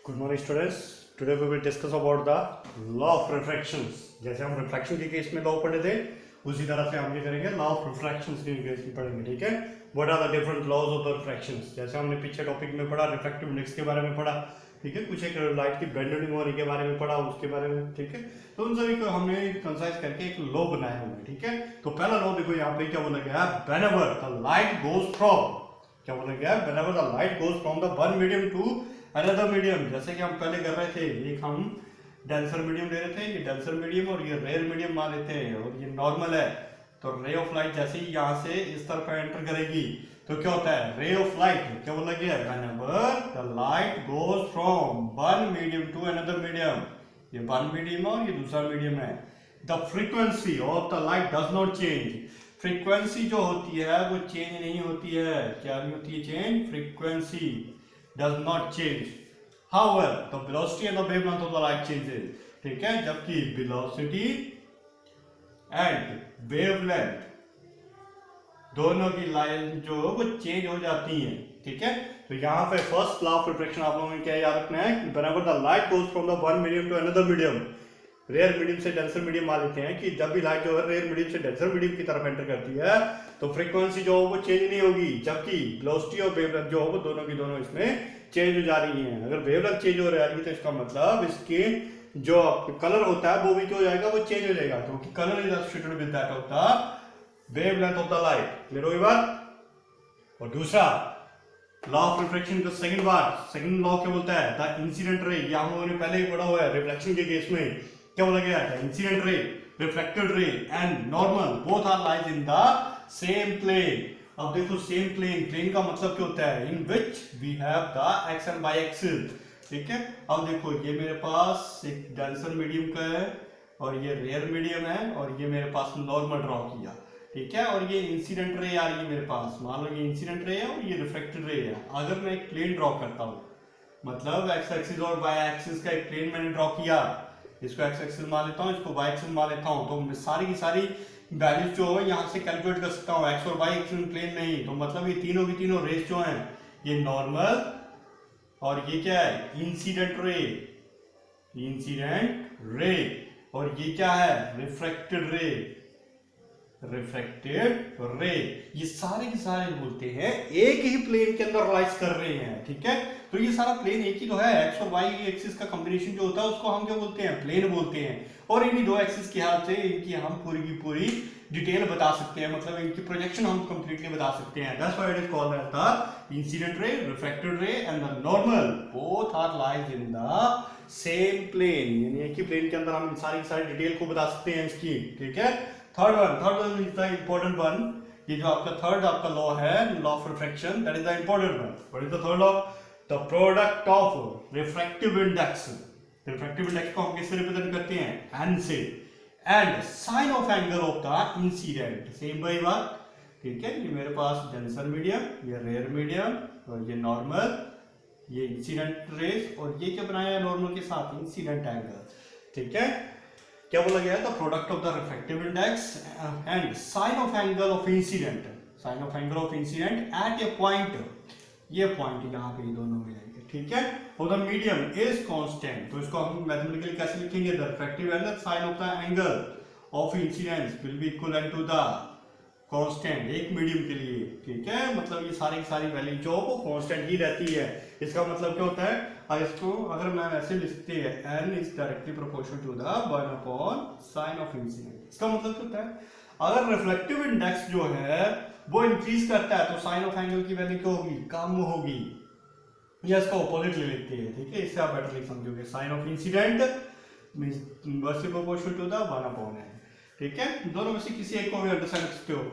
Good morning students. Today we will discuss about the law of refractions. जैसे हम refraction के case में law पढ़े थे उसी तरह से हम ये करेंगे लॉ ऑफ रिफ्रैक्शंस के केस में पढ़ेंगे। ठीक है, what are the different laws of the refractions. जैसे हमने पीछे टॉपिक में पढ़ा रिफ्रैक्टिव इंडेक्स के बारे में पढ़ा, ठीक है, कुछ एक लाइट की बेंडिंग होने के बारे में पढ़ा, उसके बारे में, ठीक है। तो उन सभी को हमने कंसाइज करके एक लॉ बनाया हुआ है। ठीक है, तो पहला लॉ देखो यहाँ पे क्या बोला गया है, whenever the light goes from, क्या बोला गया, whenever the light goes from the one medium to another medium. जैसे कि हम पहले कर रहे थे, एक हम डेंसर मीडियम ले रहे थे, ये डेंसर मीडियम और ये रेयर मीडियम मान लेते हैं, और ये नॉर्मल है। तो रे ऑफ लाइट जैसे ही यहाँ से इस तरफ एंटर करेगी तो क्या होता है, रे ऑफ लाइट क्या बोला गया, whenever the light goes from one medium to another medium, ये वन मीडियम है और ये दूसरा मीडियम है, the frequency of the light does not change. Frequency जो होती है वो चेंज नहीं होती है, क्या नहीं होती है change, frequency does not change. However, the velocity and the wavelength of the light changes. ठीक है, जबकि velocity and wavelength दोनों की लाइन जो वो चेंज हो जाती है। ठीक है, तो यहाँ पे फर्स्ट लॉ ऑफ रिफ्रैक्शन आप लोगों ने क्या याद रखना है, whenever the light goes from the one medium to another medium, rare medium से डेंसर मीडियम मान लेते हैं कि जब भी लाइट जो है रेयर मीडियम से डेंसर मीडियम की तरफ एंटर करती है तो फ्रीक्वेंसी जो वो चेंज नहीं होगी, जबकि वेलोसिटी और वेवलेंथ जो वो दोनों की दोनों इसमें चेंज हो जा रही हैं। अगर वेवलेंथ चेंज हो रही है तो इसका मतलब इसके जो कलर होता है वो भी क्या हो जाएगा, वो चेंज हो जाएगा, क्योंकि colour is associated with that of the wavelength of the light. Clear हो ये बात। और दूसरा लॉ ऑफ रिफ्रैक्शन का सेकंड बात, सेकंड लॉ क्या बोलता है, द इंसिडेंट रे। ये हम लोगों ने पहले ही पढ़ा हुआ है रिफ्लेक्शन के केस में, क्या बोला गया है, incident ray, reflected ray and normal both are lies in the same plane. अब देखो सेम प्लेन, प्लेन का मतलब क्या होता है, in which we have the X and Y axis. ठीक है, अब देखो ये मेरे पास एक डेंसर मीडियम का है और ये रेयर मीडियम है और ये मेरे पास नॉर्मल ड्रॉ किया। ठीक है, और ये इंसिडेंट रे आ रही है मेरे पास, मान लो ये इंसिडेंट रे है और ये रिफ्लेक्टेड रे है। अगर मैं एक प्लेन ड्रॉ करता हूँ, मतलब एक्स एक्सिस और वाई एक्सिस का एक प्लेन मैंने ड्रॉ किया, इसको एक्स एक्सिस मान लेता हूँ, इसको वाई एक्सिस मान लेता हूँ, तो मैं सारी की सारी वैल्यूज जो है यहाँ से कैलकुलेट कर सकता हूँ एक्स और वाई एक्सिस प्लेन में ही। तो मतलब ये तीनों की तीनों रेस जो हैं, ये नॉर्मल और ये क्या है, इंसिडेंट रे, इंसिडेंट रे, और ये क्या है, रिफ्रैक्टेड रे, रिफ्रैक्टेड रे। ये सारे के सारे बोलते हैं एक ही प्लेन के अंदर राइज कर रहे हैं। ठीक है, तो ये सारा प्लेन एक ही तो है, एक्स और वाई एक्सिस का कॉम्बिनेशन जो होता है उसको हम क्या बोलते हैं, प्लेन बोलते हैं। और इन्हीं दो एक्सिस के हेल्प से इनकी हम पूरी की पूरी डिटेल बता सकते हैं, मतलब इनकी प्रोजेक्शन हम कंप्लीटली बता सकते हैं। That's why it is called as the incident ray, refracted ray and the normal both are lies in the same plane. यानी एक ही प्लेन के अंदर हम सारी डिटेल को बता सकते हैं इसकी। ठीक है, third one is the important one. ये जो आपका थर्ड आपका लॉ है, law of refraction, that is the important one. What is the third law, the product of refractive index. Refractive index को हम किससे रिप्रेजेंट करते हैं, एन से, and sine of angle of the incident, same वही बात। ठीक है, ये मेरे पास डेंसर मीडियम, ये रेयर मीडियम और ये नॉर्मल, ये इंसिडेंट रेस, और ये क्या बनाया है नॉर्मल के साथ, इंसिडेंट एंगल। ठीक है, क्या बोला गया है, the product of the refractive index and sine of angle of incident, sine of angle of incident at a point, ये पॉइंट यहाँ पे दोनों मिलेंगे। ठीक है, और द मीडियम इज कांस्टेंट। तो इसको हम मैथमेटिकली कैसे लिखेंगे, the refractive angle sine of the angle of incidence will be equal to the constant, एक मीडियम के लिए। ठीक है, मतलब ये सारी की सारी वैल्यू जो वो कांस्टेंट ही रहती है। इसका मतलब क्या होता है, इसको अगर मैं ऐसे लिखते हैं, n is directly proportional to the 1 upon sine of incident. इसका मतलब क्या होता है, अगर रिफ्लेक्टिव इंडेक्स जो है वो इंक्रीज करता है तो साइन ऑफ एंगल की वैल्यू क्या होगी, कम होगी, या इसका ऑपोजिट ले लेते हैं। ठीक है, इससे आप बेटर समझोगे, sine of incident means inversely proportional to the 1 upon n। ठीक है, दोनों में से किसी एक को भी अंडरस्टैंड करते हो।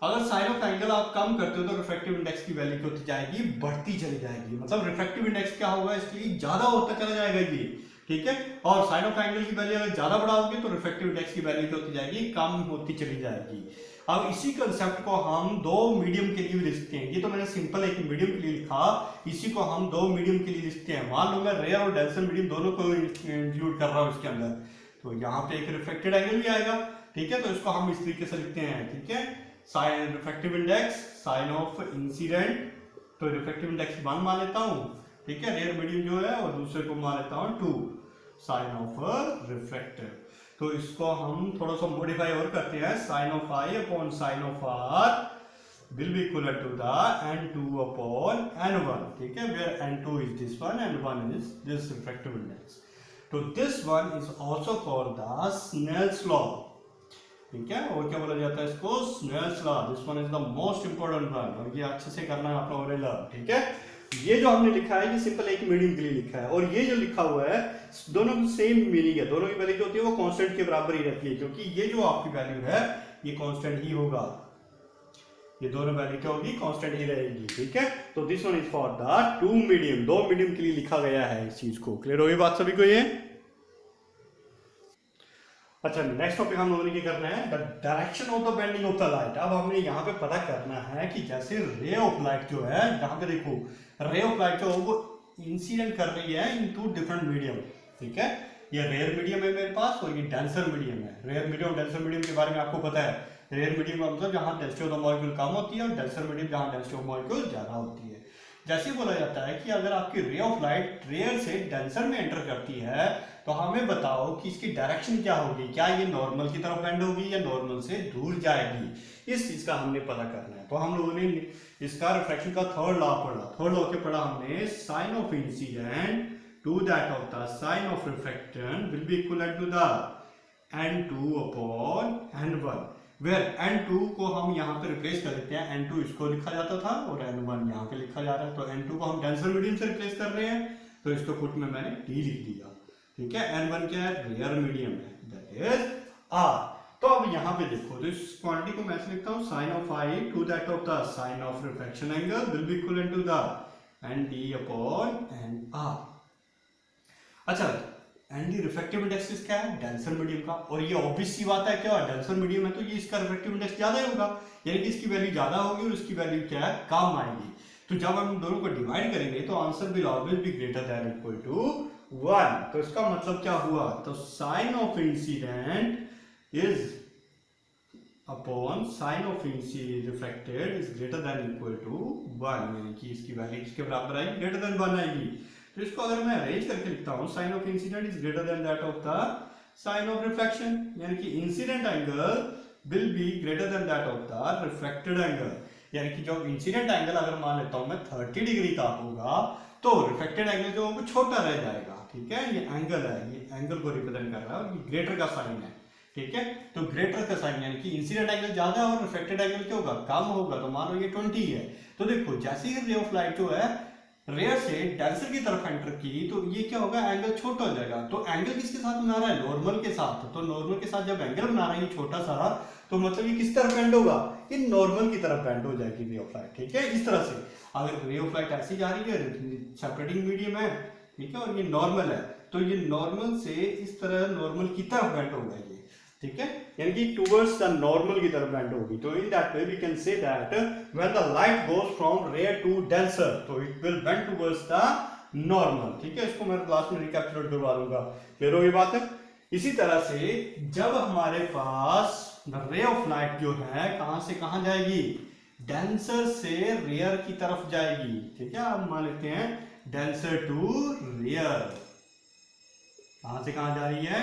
अगर साइन ऑफ एंगल आप कम करते हो तो रिफ्रैक्टिव इंडेक्स की वैल्यू क्या होती जाएगी, बढ़ती चली जाएगी, मतलब रिफ्रैक्टिव इंडेक्स क्या होगा, इसलिए ज्यादा होता चला जाएगा ये। ठीक है, और साइन ऑफ एंगल की वैल्यू अगर ज्यादा बढ़ाओगे तो रिफ्रैक्टिव इंडेक्स की वैल्यू क्या होती जाएगी, कम होती चली जाएगी। अब इसी कंसेप्ट को हम दो मीडियम के लिए भी लिखते हैं। ये तो मैंने सिंपल एक मीडियम के लिए लिखा, इसी को हम दो मीडियम के लिए लिखते हैं। मान लो मैं रेयर और डेंसर मीडियम दोनों को इंक्लूड कर रहा हूँ इसके अंदर, तो यहाँ पे एक रिफ्लेक्टेड एंगल भी आएगा। ठीक है, तो इसको हम इस तरीके से लिखते हैं। ठीक है, sine refractive index sine of incident, तो रिफ्रैक्टिव इंडेक्स 1 मान लेता हूँ। ठीक है, रेयर मीडियम जो है और दूसरा दूसरे को मान लेता हूँ 2 साइन ऑफ रिफ्रैक्टिव। तो इसको हम थोड़ा सा मॉडिफाई और करते हैं, sine of I upon sine of R will be equal to the n2 upon n1, ठीक है, where n2 is this one and 1 is this refractive index. So this one is also called the Snell's law, ठीक है, और क्या बोला जाता है इसको, Snell's law. This one is the most important one, और ये अच्छे से करना है आपका ओरल, ठीक है। ये जो हमने लिखा है ये सिंपल एक मीडियम के लिए लिखा है, और ये जो लिखा हुआ है दोनों की सेम मीनिंग है, दोनों की वैल्यू जो होती है वो कांस्टेंट के बराबर ही रहती है, क्योंकि ये जो आपकी वैल्यू है ये कांस्टेंट ही होगा, ये दोनों वैल्यू क्या होगी, कांस्टेंट ही रहेगी, ठीक है। तो this one is for the two medium, दो मीडियम के लिए लिखा गया है इस चीज को। क्लियर होगी बात सभी को ये? अच्छा, नेक्स्ट टॉपिक हम लोगों ने क्या करना है, the direction of the bending of the light. अब हमें यहाँ पे पता करना है कि जैसे रे ऑफ लाइट जो है, यहाँ पे देखो रे ऑफ लाइट जो वो इंसिडेंट कर रही है इन टू डिफरेंट मीडियम, ठीक है। ये रेयर मीडियम है मेरे पास और ये डेंसर मीडियम है। रेयर मीडियम और डेंसर मीडियम के बारे में आपको पता है, रेयर मीडियम का मतलब जहाँ डेंसिटी ऑफ द मॉलिक्यूल कम होती है और डेंसर मीडियम जहाँ डेंसिटी ऑफ मॉलिक्यूल ज्यादा होती है। जैसे बोला जाता है कि अगर आपकी रे ऑफ लाइट रेयर से डेंसर में एंटर करती है तो हमें बताओ कि इसकी डायरेक्शन क्या होगी, क्या ये नॉर्मल की तरफ बेंड होगी या नॉर्मल से दूर जाएगी, इस चीज का हमने पता करना है। तो हम लोगों ने इसका रिफ्रैक्शन का थर्ड लॉ पढ़ा, थर्ड लॉ के पढ़ा हमने, sine of incident to that of the sine of reflection will be equal to the n2 upon n1, where n2 को हम यहाँ पे रिप्लेस कर देते हैं, n2 इसको लिखा जाता था और n1 यहाँ पे लिखा जा रहा है, तो n2 को हम डेंसर मीडियम से रिप्लेस कर रहे हैं, तो इसको फुट में मैंने d लिख दिया, ठीक है। n1 क्या है, रेयर मीडियम है, दैट इज r। तो अब यहाँ पे देखो, तो इस क्वांटिटी को मैं ऐसे लिखता हूँ, sine of i to that of the sine of reflection angle will be equal to the nd upon nr। अच्छा, एंडी रिफ्रैक्टिव इंडेक्स किसका है, डेंसर मीडियम का, और ये ऑब्वियस सी बात है, क्या डेंसर मीडियम है तो ये इसका रिफ्रैक्टिव इंडेक्स ज्यादा ही होगा, यानी कि इसकी वैल्यू ज्यादा होगी और इसकी वैल्यू क्या है, कम आएगी। तो जब हम दोनों को डिवाइड करेंगे तो answer will always be greater than equal to 1। तो इसका मतलब क्या हुआ, तो sine of incident is upon sine of refracted is greater than equal to 1, यानी कि इसकी वैल्यू इसके बराबर आएगी, ग्रेटर देन 1 आएगी। तो इसको अगर मैं अरेंज करके लिखता हूं, sine of incident is greater than that of the sine of reflection, यानी कि incident angle will be greater than that of the reflected angle, यानी कि जो इंसिडेंट एंगल अगर मान लेता हूं मैं 30 डिग्री का होगा तो रिफ्लेक्टेड एंगल जो वो छोटा रह जाएगा, ठीक है। ये एंगल है, ये एंगल को रिप्रेजेंट कर रहा है और ये ग्रेटर का साइन है, ठीक है। तो ग्रेटर का साइन यानी कि इंसिडेंट एंगल ज्यादा और रिफ्लेक्टेड एंगल क्या होगा, कम होगा, तो मान लो ये 20 है। तो देखो जैसे ही रे ऑफ लाइट जो है रेयर से डेंसर की तरफ एंटर की तो ये क्या होगा, एंगल छोटा हो जाएगा। तो एंगल किसके साथ बना रहा है, नॉर्मल के साथ, तो नॉर्मल के साथ जब एंगल बना रहा है छोटा सा, तो मतलब ये किस तरफ बेंड होगा, ये नॉर्मल की तरफ बेंड हो जाएगी रे ऑफ लाइट, ठीक है। इस तरह से अगर रे ऑफ लाइट ऐसी जा रही है, सेपरेटिंग मीडियम है, ठीक है, और ये नॉर्मल है, तो ये नॉर्मल से इस तरह नॉर्मल की तरफ बेंड होगा ये, ठीक है, यानी कि टुवर्ड्स द नॉर्मल की तरफ बेंड होगी। तो in that way we can say that when the light goes from rarer to denser तो it will bend towards the normal, ठीक है। इसको मैं क्लास में रिकैप्चुलेट करवा दूंगा, क्लियर होगी बात है। इसी तरह से जब हमारे पास रे ऑफ लाइट जो है कहां से कहां जाएगी, डेंसर से रेयर की तरफ जाएगी, ठीक है। अब मान लेते हैं डेंसर टू रेयर, कहां से कहां जा रही है,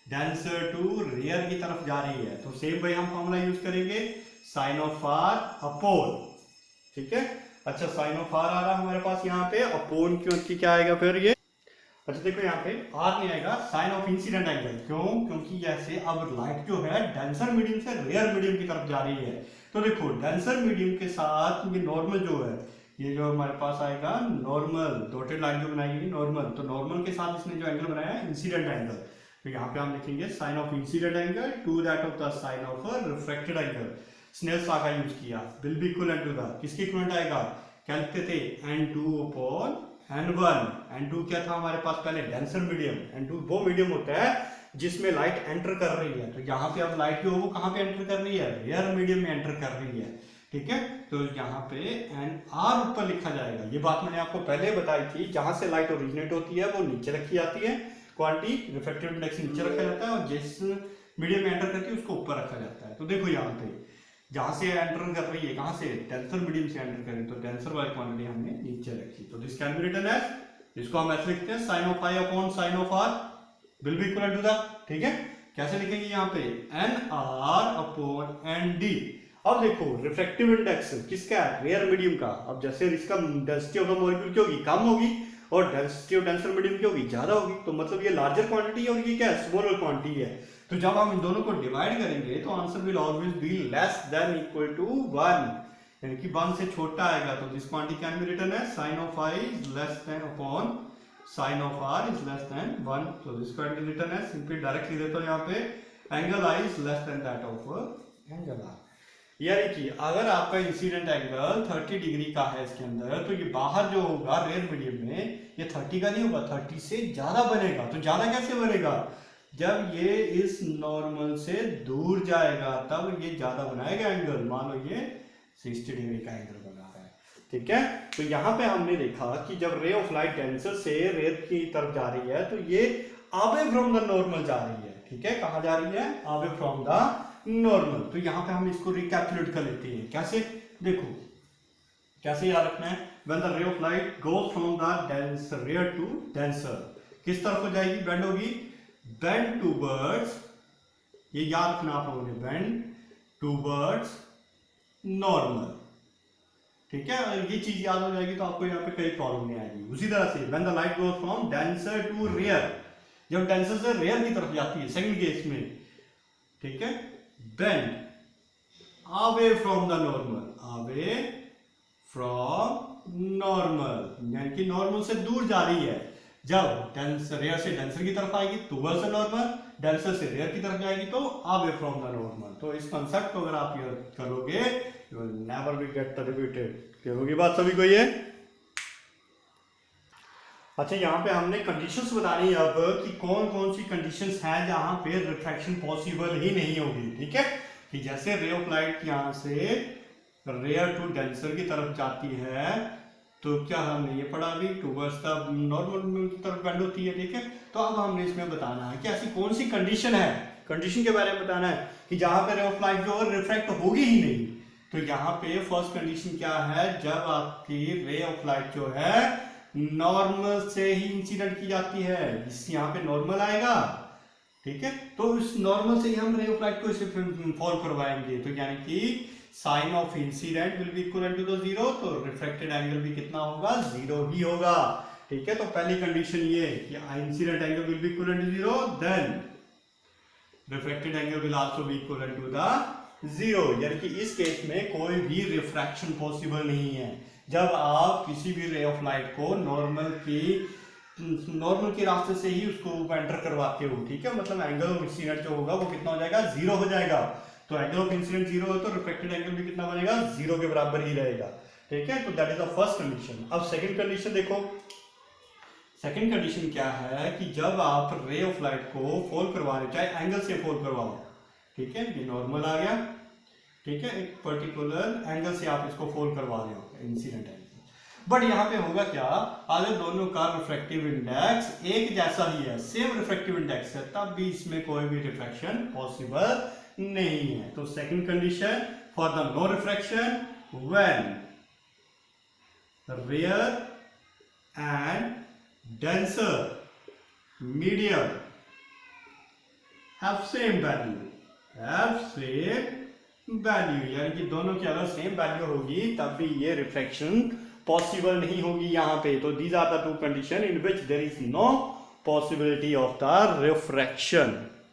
डेंसर टू रेयर की तरफ जा रही है। तो सेम भाई हम फॉर्मूला यूज करेंगे, साइन ऑफ आर अपॉन, ठीक है। अच्छा, साइन ऑफ आर आ रहा है हमारे पास यहाँ पे, अपॉन क्योंकि क्या आएगा फिर ये, अच्छा देखो यहाँ पे आर नहीं आएगा, साइन ऑफ इंसिडेंट एंगल, क्यों, क्योंकि जैसे अब लाइट जो है डेंसर मीडियम से रेयर मीडियम की तरफ जा रही है। तो देखो डेंसर मीडियम के साथ ये नॉर्मल जो है, ये जो हमारे पास आएगा नॉर्मल, डॉटेड लाइन जो बनाएगी नॉर्मल, तो नॉर्मल के साथ इसने जो एंगल बनाया है इंसिडेंट एंगल, तो यहाँ पे हम लिखेंगे sine of incident angle to that of the sine of reflected angle. Snell's law का यूज किया, will be equivalent to the, किसके इक्विवेलेंट आएगा, क्या लिखते थे, n2 अपॉन n1। n2 क्या था हमारे पास पहले, डेंसर मीडियम। n2 वो मीडियम होता है जिसमें लाइट एंटर कर रही है, तो यहाँ पे अब लाइट जो है वो कहाँ पे एंटर कर रही है, रेयर मीडियम में एंटर कर रही है, ठीक है। तो यहाँ पे nr ऊपर लिखा जाएगा, ये बात मैंने आपको पहले बताई थी, जहां से लाइट ओरिजिनेट होती है वो नीचे रखी जाती है, क्वांटिटी रिफ्लेक्टिव इंडेक्स नीचे रखा जाता है और जिस मीडियम में एंटर करती है उसको ऊपर रखा जाता है। तो देखो यहाँ पे जहां से एंटर कर रही है, कहां से, डेंसर मीडियम से एंटर करें, तो डेंसर वाली क्वांटिटी हमने नीचे रखी, तो this can be written as इसको हम ऐसे लिखते हैं sine of I upon sine of R will be equal to the, ठीक है, कैसे लिखेंगे यहाँ पे N R upon N D. अब देखो रिफ्रैक्टिव इंडेक्स किसका है, रेयर मीडियम का। अब जैसे इसका डेंसिटी ऑफ द मॉलिक्यूल क्या होगी, कम होगी, और डेंसिटी ऑफ डेंसर मीडियम क्या होगी, ज्यादा होगी। तो मतलब ये लार्जर क्वांटिटी है और ये क्या है, स्मॉलर क्वांटिटी है। तो जब हम इन दोनों को डिवाइड करेंगे तो answer will always be less than equal to 1, यानी कि 1 से छोटा आएगा। तो this quantity can be written as sine of I is less than upon sine of R is less than 1। तो this quantity written as, simply directly देता हूं यहाँ पे angle I is less than that of angle R. यानी कि अगर आपका incident angle 30 degree का है इसके अंदर, तो ये बाहर जो होगा रेयर मीडियम में ये 30 का नहीं होगा, 30 से ज्यादा बनेगा। तो ज्यादा कैसे बनेगा, जब ये इस नॉर्मल से दूर जाएगा तब ये ज्यादा बनाएगा एंगल। मान लो ये 60 डिग्री का एंगल बना रहा है, ठीक है। तो यहाँ पे हमने देखा कि जब रे ऑफ लाइट डेंसर से रेयर की तरफ जा रही है तो ये अवे फ्रॉम द नॉर्मल जा रही है, ठीक है। कहाँ जा रही है, अवे फ्रॉम द नॉर्मल। तो यहाँ पे हम इसको रिकैपिटुलेट कर लेते हैं, कैसे, देखो कैसे याद रखना है, when the ray of light goes from the denser rare to denser, किस तरफ हो जाएगी, बेंड होगी, बेंड टूवर्ड्स, ये याद रखना आप लोगों ने, बेंड टूवर्ड्स नॉर्मल, ठीक है। और ये चीज याद हो जाएगी तो आपको यहाँ पे कोई प्रॉब्लम नहीं आएगी। उसी तरह से when the light goes from denser to rare, जब डेंसर से रेयर की तरफ जाती है सेकंड केस में, ठीक है, bend away from the normal, away from normal, यानी कि नॉर्मल से दूर जा रही है। जब डेंसर रेयर से डेंसर की तरफ आएगी टुवर्ड्स द नॉर्मल, डेंसर से रेयर की तरफ जाएगी तो अवे फ्रॉम द नॉर्मल। तो इस कांसेप्ट को अगर आप ये करोगे you will never be get repeated. Clear होगी बात सभी को ये। अच्छा, यहाँ पे हमने कंडीशंस बतानी है अब कि कौन कौन सी कंडीशंस हैं जहां पे रिफ्रैक्शन पॉसिबल ही नहीं होगी, ठीक है। कि जैसे रे ऑफ लाइट यहाँ से रेयर टू डेंसर की तरफ जाती है तो क्या हमने ये पढ़ा भी टुवर्ड्स द नॉर्मल की तरफ बेंड होती है, ठीक है। तो अब हमने इसमें बताना है कि ऐसी कौन सी कंडीशन है, कंडीशन के बारे में बताना है कि जहां पे रे ऑफ लाइट जो है रिफ्रैक्ट होगी ही नहीं। तो यहाँ पे फर्स्ट कंडीशन क्या है, जब आपकी रे ऑफ लाइट जो है नॉर्मल से ही इंसिडेंट की जाती है, इस यहाँ पे नॉर्मल आएगा, ठीक है। तो इस नॉर्मल से ही हम रे ऑफ लाइट को इसे फॉलो करवाएंगे। तो यानी कि sine of incident will be equal to the 0, तो रिफ्रैक्टेड एंगल भी कितना होगा, 0 ही होगा, ठीक है। तो पहली कंडीशन ये कि incident angle will be equal to 0, then refracted angle will also be equal to the 0। यानी कि इस केस में कोई भी रिफ्रैक्शन पॉसिबल नहीं है जब आप किसी भी रे ऑफ लाइट को नॉर्मल के रास्ते से ही उसको एंटर करवाते हो, ठीक है। मतलब एंगल ऑफ इंसिडेंट जो होगा वो कितना हो जाएगा, 0 हो जाएगा। तो एंगल ऑफ इंसिडेंट 0 हो तो रिफ्लेक्टेड एंगल भी कितना बनेगा, 0 के बराबर ही रहेगा, ठीक है। तो that is the first condition. अब सेकंड कंडीशन देखो, सेकंड कंडीशन क्या है कि जब आप रे ऑफ लाइट को फॉल करवा रहे हो, चाहे एंगल से फॉल करवाओ, ठीक है, ये नॉर्मल आ गया, ठीक है, एक पर्टिकुलर एंगल से आप इसको फॉल करवा रहे हो इंसिडेंट एंगल। बट यहाँ पे होगा क्या, अगर दोनों का रिफ्रैक्टिव इंडेक्स एक जैसा ही है, सेम रिफ्रैक्टिव इंडेक्स है, तब भी इसमें कोई भी रिफ्रैक्शन पॉसिबल नहीं है। तो second condition for the no refraction when rare and denser medium have same value, यानी कि दोनों की अगर सेम वैल्यू होगी तब भी ये रिफ्रैक्शन पॉसिबल नहीं होगी यहाँ पे। तो these are the two condition in which there is no possibility of the refraction.